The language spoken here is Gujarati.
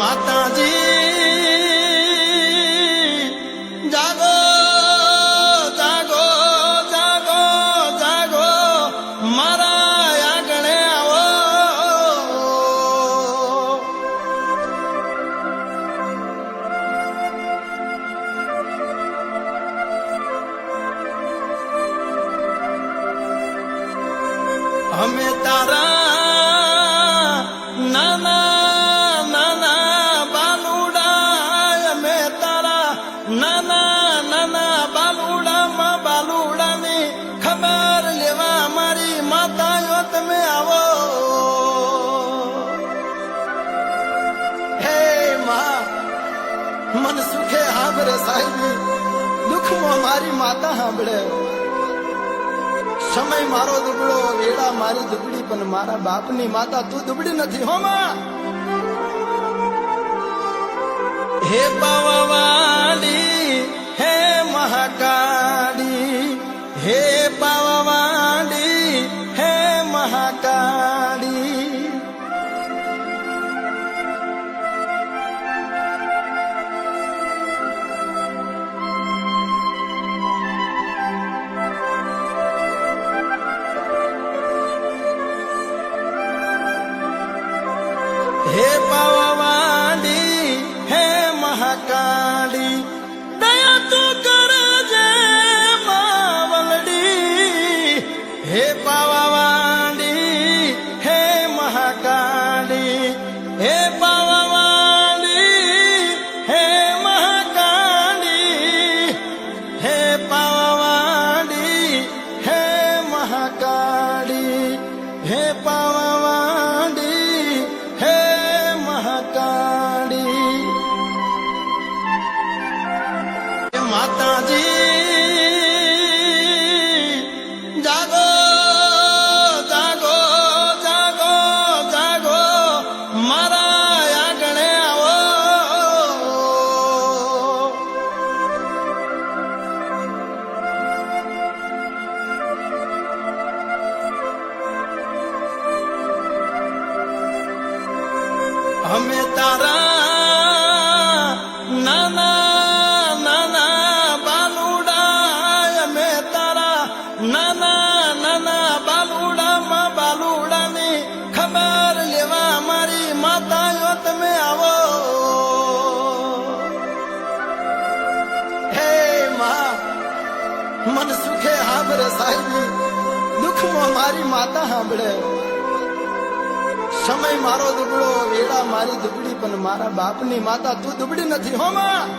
માતાજી જાગો જાગો જાગો જાગો મારા આંગણે આવો અમે તારા નાના નાના નાના બાલુડામાં બાલુડાની ખબર લેવા મારી માતાઓ તમે આવો હે માં મન સુખે સાંભળે સાહેબી દુઃખમાં મારી માતા સાંભળે સમય મારો દુબળો વેળા મારી દુબળી પણ મારા બાપની માતા તું દુબળી નથી હો માં હે પાવાવાડી હે મહાકાળી હે પાવાવાડી હે મહાકાળી હે પાવાવાડી હે મહાકાળી દયા તું કરજે માવલડી હે પાવાવાડી હે મહાકાળી હે પાવાવાડી હે મહાકાળી હે પાવાવાડી હે મહાકાળી હે પાવાવાડી હે મહાકાળી માતાજી જાગો જાગો જાગો જાગો મારા આંગણે આવો અમે તારા નાના નાના બાલુડા અમે તારા નાના નાના બાલુડામાં બાલુડાની ખબર લેવા મારી માતાઓ તમે આવો હે માં મન સુખે સાંભળે સાહેબી દુઃખમાં મારી માતા સાંભળે સમય મારો દુબળો વેળા મારી દુબળી પણ મારા બાપની માતા તું દુબળી નથી હો માં